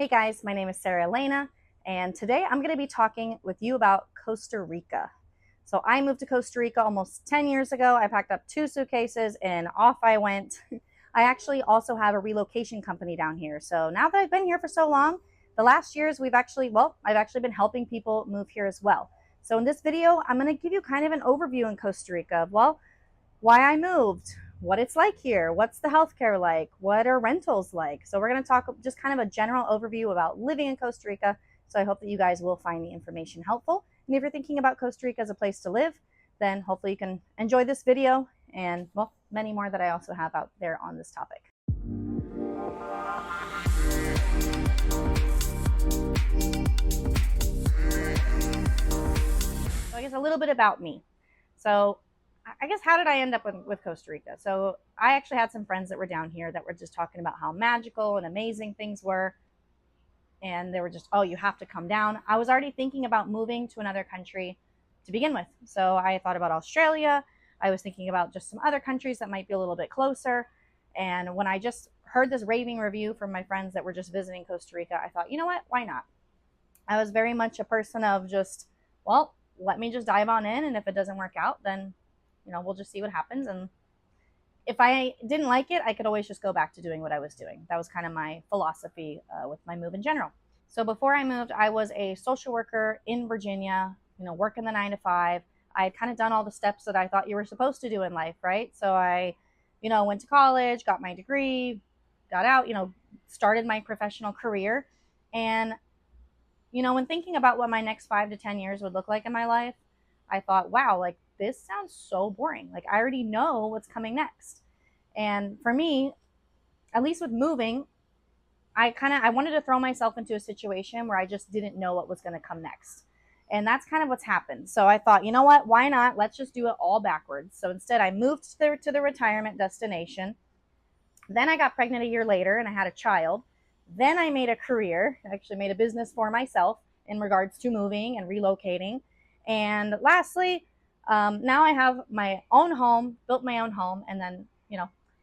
Hey guys, my name is Elena, and today I'm going to be talking with you about Costa Rica. So I moved to Costa Rica almost 10 years ago. I packed up 2 suitcases and off I went. I actually also have a relocation company down here. So now that I've been here for so long, the last years I've actually been helping people move here as well. So in this video, I'm going to give you kind of an overview in Costa Rica of, why I moved, what it's like here, what's the healthcare like, what are rentals like. So we're going to talk just kind of a general overview about living in Costa Rica. So I hope that you guys will find the information helpful. And if you're thinking about Costa Rica as a place to live, then hopefully you can enjoy this video and, well, many more that I also have out there on this topic. So I guess a little bit about me. So I guess how did I end up with Costa Rica? So I actually had some friends that were down here that were just talking about how magical and amazing things were. And they were just, oh, you have to come down. I was already thinking about moving to another country to begin with. So I thought about Australia. I was thinking about just some other countries that might be a little bit closer. And when I just heard this raving review from my friends that were just visiting Costa Rica, I thought, you know what? Why not? I was very much a person of just, well, let me just dive on in. And if it doesn't work out, then, we'll just see what happens. And if I didn't like it, I could always just go back to doing what I was doing. That was kind of my philosophy with my move in general. So before I moved, I was a social worker in Virginia, working the 9 to 5. I had kind of done all the steps that I thought you were supposed to do in life, right? So I, went to college, got my degree, got out, started my professional career. And, when thinking about what my next 5 to 10 years would look like in my life, I thought, wow, like this sounds so boring. Like I already know what's coming next. And for me, at least with moving, I wanted to throw myself into a situation where I just didn't know what was going to come next. And that's kind of what's happened. So I thought, you know what? Why not? Let's just do it all backwards. So instead, I moved to the retirement destination. Then I got pregnant a year later and I had a child. Then I made a career, actually made a business for myself in regards to moving and relocating. And lastly, now I have my own home, built my own home, and then,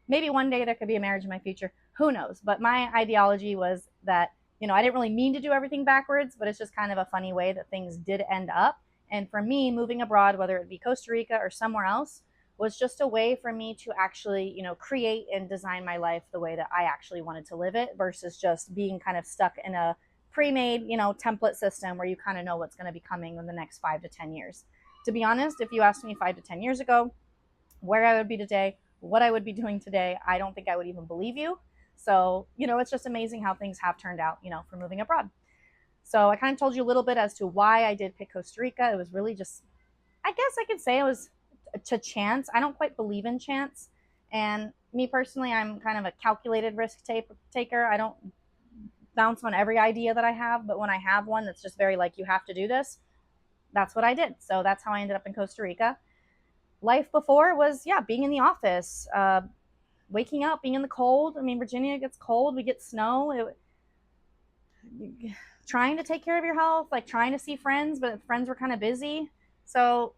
maybe one day there could be a marriage in my future. Who knows? But my ideology was that, I didn't really mean to do everything backwards, but it's just kind of a funny way that things did end up. And for me, moving abroad, whether it be Costa Rica or somewhere else, was just a way for me to actually, create and design my life the way that I actually wanted to live it versus just being kind of stuck in a pre-made, template system where you kind of know what's going to be coming in the next 5 to 10 years. To be honest, if you asked me 5 to 10 years ago where I would be today, what I would be doing today, I don't think I would even believe you. So, it's just amazing how things have turned out, for moving abroad. So I kind of told you a little bit as to why I did pick Costa Rica. It was really just, I guess I could say it was to chance. I don't quite believe in chance. And me personally, I'm kind of a calculated risk taker. I don't bounce on every idea that I have, but when I have one that's just very like, you have to do this, that's what I did. So that's how I ended up in Costa Rica. Life before was, being in the office, waking up, being in the cold. I mean, Virginia gets cold, we get snow. Trying to take care of your health, like trying to see friends, but friends were kind of busy. So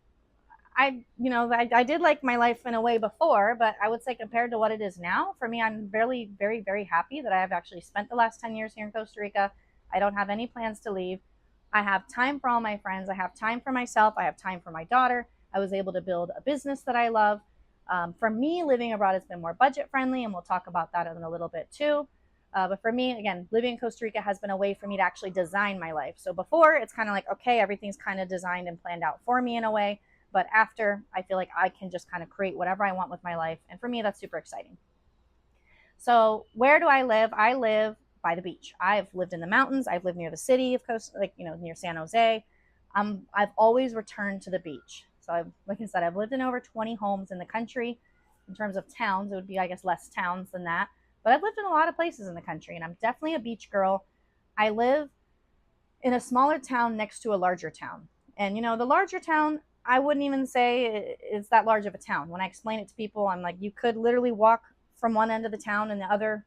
I did like my life in a way before, but I would say compared to what it is now, for me, I'm very, very, very happy that I have actually spent the last 10 years here in Costa Rica. I don't have any plans to leave. I have time for all my friends. I have time for myself. I have time for my daughter. I was able to build a business that I love. For me, living abroad has been more budget friendly, and we'll talk about that in a little bit too. But for me, again, living in Costa Rica has been a way for me to actually design my life. So before, it's kind of like, okay, everything's kind of designed and planned out for me in a way. But after, I feel like I can just kind of create whatever I want with my life. And for me, that's super exciting. So where do I live? I live by the beach. I've lived in the mountains. I've lived near the city of Costa, near San Jose. I've always returned to the beach. So like I said, I've lived in over 20 homes in the country. In terms of towns, it would be, I guess, less towns than that. But I've lived in a lot of places in the country, and I'm definitely a beach girl. I live in a smaller town next to a larger town. And, the larger town, I wouldn't even say it's that large of a town. When I explain it to people, I'm like, you could literally walk from one end of the town and the other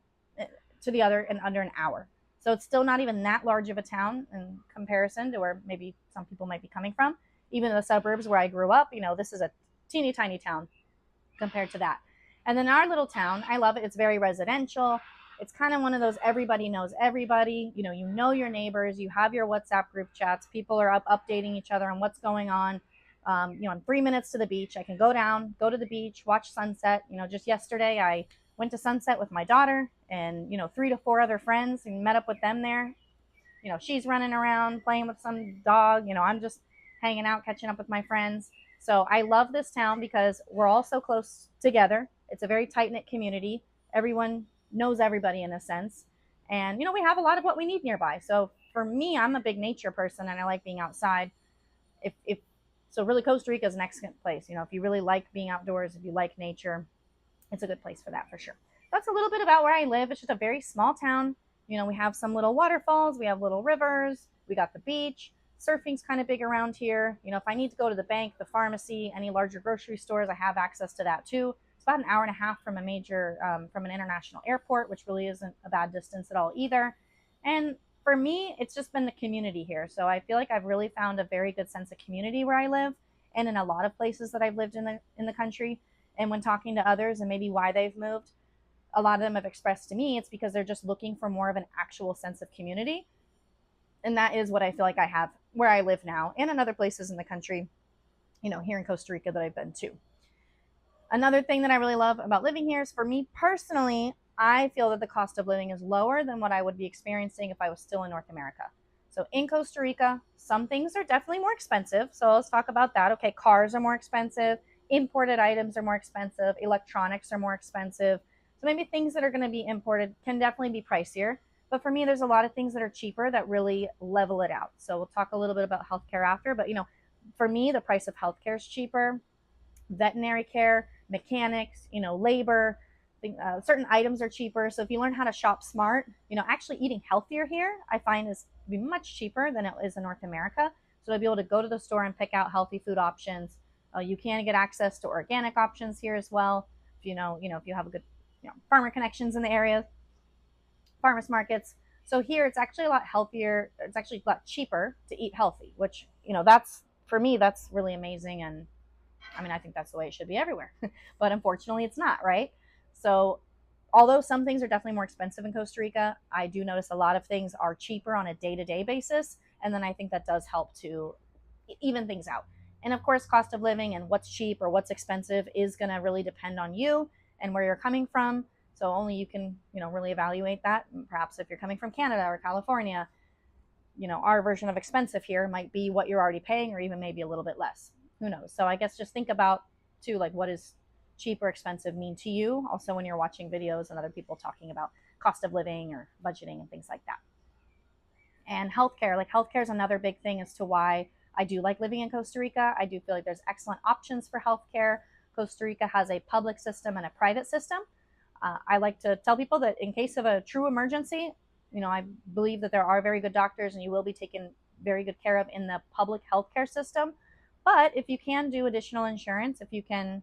to the other in under an hour. So it's still not even that large of a town in comparison to where maybe some people might be coming from. Even in the suburbs where I grew up, this is a teeny tiny town compared to that. And then our little town, I love it. It's very residential. It's kind of one of those everybody knows everybody. You know your neighbors. You have your WhatsApp group chats. People are updating each other on what's going on. I'm 3 minutes to the beach. I can go down, go to the beach, watch sunset. Just yesterday I went to sunset with my daughter and 3 to 4 other friends and met up with them there. She's running around playing with some dog. I'm just hanging out, catching up with my friends. So I love this town because we're all so close together. It's a very tight knit community. Everyone knows everybody in a sense. And, we have a lot of what we need nearby. So for me, I'm a big nature person and I like being outside. If so, really, Costa Rica is an excellent place. If you really like being outdoors, if you like nature, it's a good place for that for sure. That's a little bit about where I live. It's just a very small town. We have some little waterfalls, we have little rivers, we got the beach. Surfing's kind of big around here. If I need to go to the bank, the pharmacy, any larger grocery stores, I have access to that too. It's about an hour and a half from from an international airport, which really isn't a bad distance at all either. And for me, it's just been the community here. So I feel like I've really found a very good sense of community where I live and in a lot of places that I've lived in the country. And when talking to others and maybe why they've moved, a lot of them have expressed to me it's because they're just looking for more of an actual sense of community. And that is what I feel like I have where I live now and in other places in the country, here in Costa Rica that I've been to. Another thing that I really love about living here is, for me personally, I feel that the cost of living is lower than what I would be experiencing if I was still in North America. So in Costa Rica, some things are definitely more expensive. So let's talk about that. Okay, cars are more expensive. Imported items are more expensive. Electronics are more expensive. So maybe things that are going to be imported can definitely be pricier. But for me, there's a lot of things that are cheaper that really level it out. So we'll talk a little bit about healthcare after. But, for me, the price of healthcare is cheaper. Veterinary care, mechanics, labor, certain items are cheaper. So if you learn how to shop smart, actually eating healthier here, I find is be much cheaper than it is in North America. So to be able to go to the store and pick out healthy food options. You can get access to organic options here as well. If if you have a good farmer connections in the area, farmers markets. So here it's actually a lot healthier. It's actually a lot cheaper to eat healthy, which, that's, for me, that's really amazing. And I think that's the way it should be everywhere. But unfortunately, it's not, right? So although some things are definitely more expensive in Costa Rica, I do notice a lot of things are cheaper on a day-to-day basis. And then I think that does help to even things out. And of course, cost of living and what's cheap or what's expensive is going to really depend on you and where you're coming from. So only you can, really evaluate that. And perhaps if you're coming from Canada or California, our version of expensive here might be what you're already paying or even maybe a little bit less. Who knows? So I guess just think about too, like, what does cheap or expensive mean to you? Also, when you're watching videos and other people talking about cost of living or budgeting and things like that. And healthcare is another big thing as to why I do like living in Costa Rica. I do feel like there's excellent options for healthcare. Costa Rica has a public system and a private system. I like to tell people that in case of a true emergency, I believe that there are very good doctors and you will be taken very good care of in the public healthcare system. But if you can do additional insurance, if you can,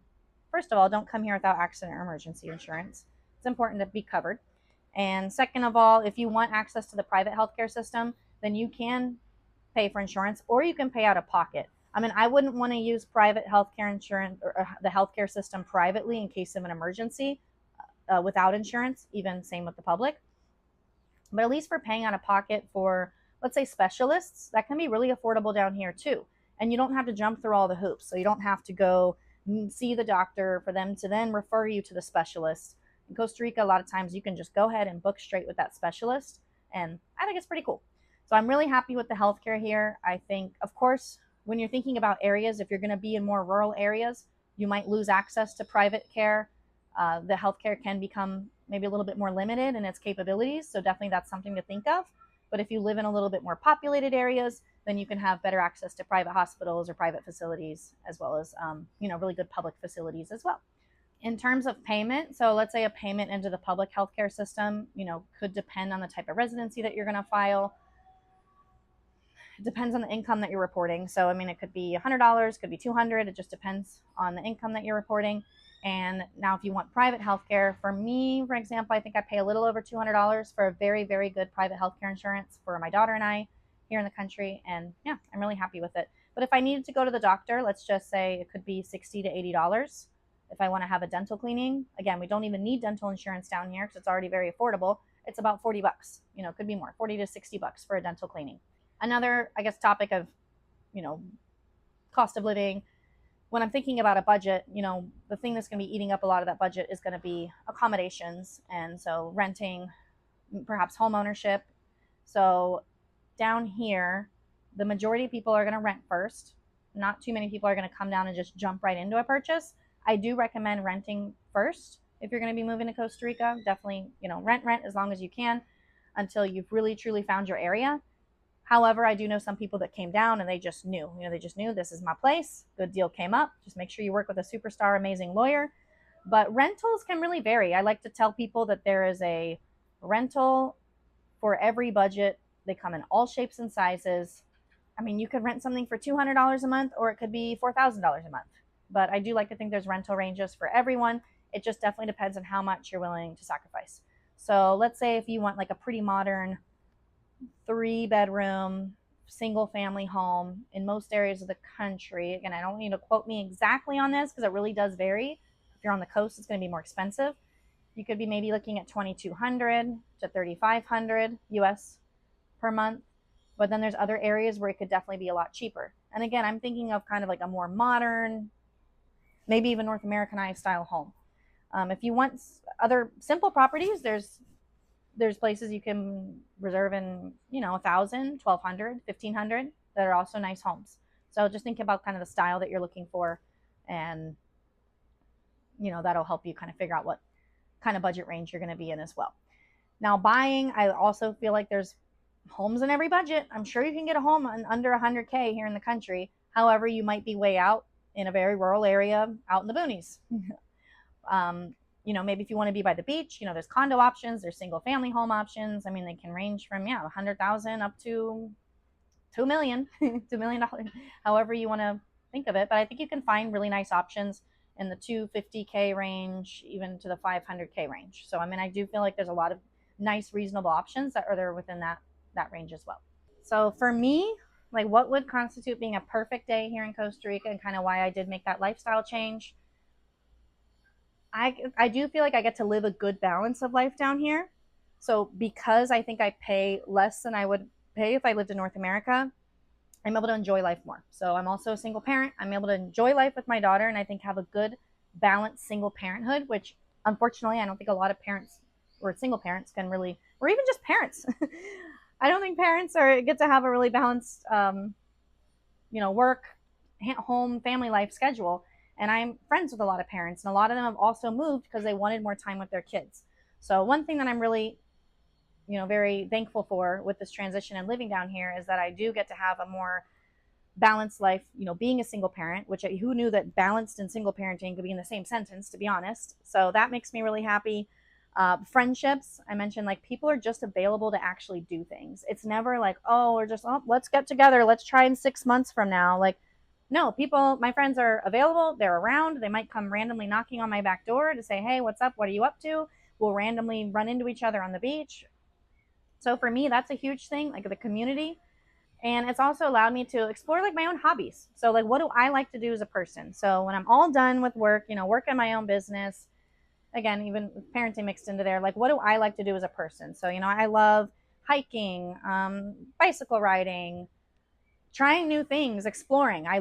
first of all, don't come here without accident or emergency insurance. It's important to be covered. And second of all, if you want access to the private healthcare system, then you can pay for insurance or you can pay out of pocket. I wouldn't want to use private healthcare insurance or the healthcare system privately in case of an emergency without insurance, even same with the public. But at least for paying out of pocket for, let's say, specialists, that can be really affordable down here too. And you don't have to jump through all the hoops. So you don't have to go see the doctor for them to then refer you to the specialist. In Costa Rica, a lot of times you can just go ahead and book straight with that specialist. And I think it's pretty cool. So I'm really happy with the healthcare here. I think, of course, when you're thinking about areas, if you're going to be in more rural areas, you might lose access to private care. The healthcare can become maybe a little bit more limited in its capabilities. So definitely that's something to think of. But if you live in a little bit more populated areas, then you can have better access to private hospitals or private facilities, as well as, really good public facilities as well. In terms of payment, so let's say a payment into the public healthcare system, could depend on the type of residency that you're going to file. It depends on the income that you're reporting. So, it could be $100, could be $200. It just depends on the income that you're reporting. And now if you want private healthcare, for me, for example, I think I pay a little over $200 for a very, very good private healthcare insurance for my daughter and I here in the country. And yeah, I'm really happy with it. But if I needed to go to the doctor, let's just say it could be $60 to $80. If I want to have a dental cleaning, again, we don't even need dental insurance down here because it's already very affordable. it's about 40 bucks. It could be more, 40 to 60 bucks for a dental cleaning. Another, I guess, topic of, cost of living. When I'm thinking about a budget, the thing that's going to be eating up a lot of that budget is going to be accommodations. And so renting, perhaps home ownership. So down here, the majority of people are going to rent first. Not too many people are going to come down and just jump right into a purchase. I do recommend renting first if you're going to be moving to Costa Rica. Definitely, rent as long as you can until you've really truly found your area. However, I do know some people that came down and they just knew, this is my place. Good deal came up. Just make sure you work with a superstar, amazing lawyer. But rentals can really vary. I like to tell people that there is a rental for every budget. They come in all shapes and sizes. I mean, you could rent something for $200 a month, or it could be $4,000 a month. But I do like to think there's rental ranges for everyone. It just definitely depends on how much you're willing to sacrifice. So let's say if you want like a pretty modern 3-bedroom single family home in most areas of the country. Again, I don't want you to quote me exactly on this because it really does vary. If you're on the coast, it's going to be more expensive. You could be maybe looking at $2,200 to $3,500 US per month. But then there's other areas where it could definitely be a lot cheaper. And again, I'm thinking of kind of like a more modern, maybe even North Americanized style home. If you want other simple properties, there's places you can reserve in, $1,000, $1,200, $1,500 that are also nice homes. So just think about kind of the style that you're looking for, and that'll help you kind of figure out what kind of budget range you're going to be in as well. Now, buying, I also feel like there's homes in every budget. I'm sure you can get a home under 100K here in the country. However, you might be way out in a very rural area out in the boonies. Maybe if you want to be by the beach, there's condo options, there's single family home options. I mean, they can range from, 100,000 up to $2 million, $2 million, however you want to think of it. But I think you can find really nice options in the 250K range, even to the 500K range. So, I mean, I do feel like there's a lot of nice, reasonable options that are there within that range as well. So for me, like what would constitute being a perfect day here in Costa Rica and kind of why I did make that lifestyle change. I do feel like I get to live a good balance of life down here. So because I think I pay less than I would pay if I lived in North America, I'm able to enjoy life more. So I'm also a single parent. I'm able to enjoy life with my daughter and I think have a good balanced single parenthood, which unfortunately I don't think a lot of parents or single parents can really, or even just parents. I don't think parents get to have a really balanced, work, home, family life schedule. And I'm friends with a lot of parents, and a lot of them have also moved because they wanted more time with their kids. So one thing that I'm really, very thankful for with this transition and living down here is that I do get to have a more balanced life, being a single parent, which who knew that balanced and single parenting could be in the same sentence, to be honest. So that makes me really happy. Friendships, I mentioned, like people are just available to actually do things. It's never like, we're just, let's get together. Let's try in 6 months from now. Like, no, my friends are available. They're around. They might come randomly knocking on my back door to say, hey, what's up? What are you up to? We'll randomly run into each other on the beach. So for me, that's a huge thing, like the community. And it's also allowed me to explore like my own hobbies. So like, what do I like to do as a person? So when I'm all done with work, work in my own business, again, even parenting mixed into there, like what do I like to do as a person? So, I love hiking, bicycle riding, trying new things, exploring. I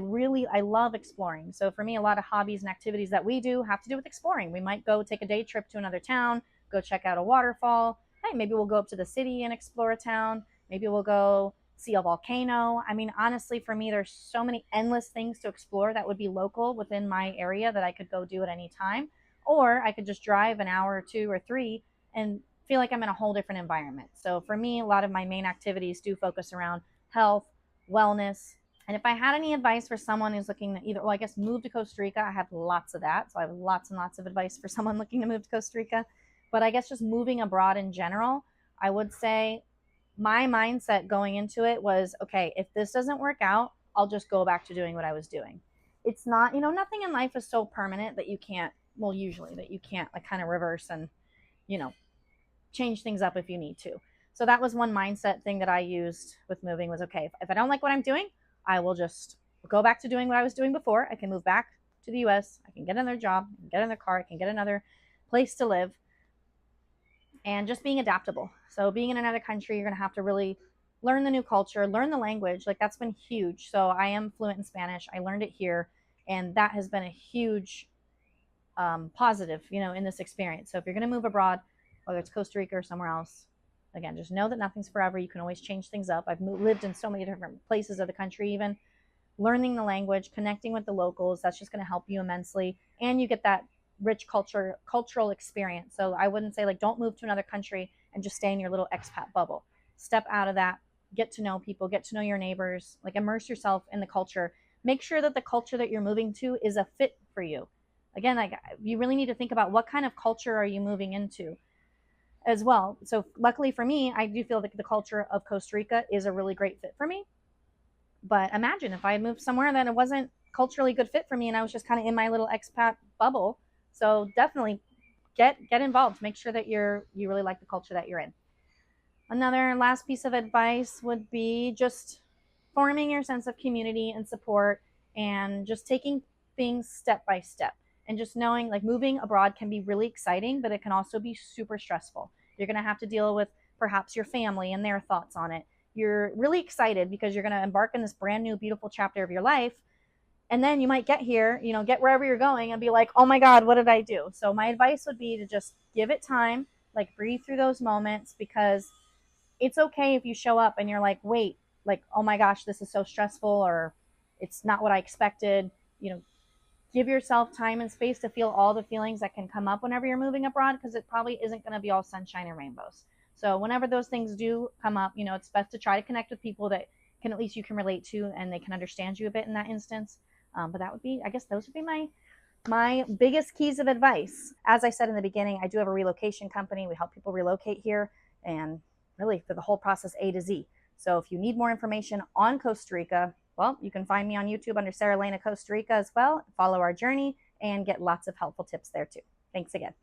love exploring. So for me, a lot of hobbies and activities that we do have to do with exploring. We might go take a day trip to another town, go check out a waterfall. Hey, maybe we'll go up to the city and explore a town. Maybe we'll go see a volcano. I mean, honestly, for me, there's so many endless things to explore that would be local within my area that I could go do at any time. Or I could just drive an hour or 2 or 3 and feel like I'm in a whole different environment. So for me, a lot of my main activities do focus around health, wellness. And if I had any advice for someone who's looking to either, move to Costa Rica, I have lots of that. So I have lots and lots of advice for someone looking to move to Costa Rica. But I guess just moving abroad in general, I would say my mindset going into it was, okay, if this doesn't work out, I'll just go back to doing what I was doing. It's not, nothing in life is so permanent that you can't, usually that you can't like kind of reverse and, change things up if you need to. So that was one mindset thing that I used with moving was, okay, if I don't like what I'm doing, I will just go back to doing what I was doing before. I can move back to the US. I can get another job, I can get another car, I can get another place to live. And just being adaptable. So being in another country, you're going to have to really learn the new culture, learn the language. Like that's been huge. So I am fluent in Spanish. I learned it here, and that has been a huge positive, in this experience. So if you're going to move abroad, whether it's Costa Rica or somewhere else, again, just know that nothing's forever. You can always change things up. I've lived in so many different places of the country, even learning the language, connecting with the locals. That's just going to help you immensely, and you get that rich cultural experience. So I wouldn't say like don't move to another country and just stay in your little expat bubble. Step out of that, get to know people, get to know your neighbors, like immerse yourself in the culture. Make sure that the culture that you're moving to is a fit for you. Again, like you really need to think about what kind of culture are you moving into as well. So luckily for me, I do feel that the culture of Costa Rica is a really great fit for me. But imagine if I had moved somewhere that it wasn't culturally good fit for me and I was just kind of in my little expat bubble. So definitely get involved. Make sure that you really like the culture that you're in. Another last piece of advice would be just forming your sense of community and support, and just taking things step by step, and just knowing like moving abroad can be really exciting, but it can also be super stressful. You're going to have to deal with perhaps your family and their thoughts on it. You're really excited because you're going to embark in this brand new beautiful chapter of your life, and then you might get here, get wherever you're going and be like, oh my God, what did I do? So my advice would be to just give it time, like breathe through those moments, because it's okay if you show up and you're like, wait, like, oh my gosh, this is so stressful, or it's not what I expected. Give yourself time and space to feel all the feelings that can come up whenever you're moving abroad, because it probably isn't going to be all sunshine and rainbows. So whenever those things do come up, it's best to try to connect with people that can, at least you can relate to, and they can understand you a bit in that instance. But that would be, I guess those would be my biggest keys of advice. As I said in the beginning, I do have a relocation company. We help people relocate here, and really for the whole process A to Z. So if you need more information on Costa Rica, well, you can find me on YouTube under Sarah Elena Costa Rica as well. Follow our journey and get lots of helpful tips there too. Thanks again.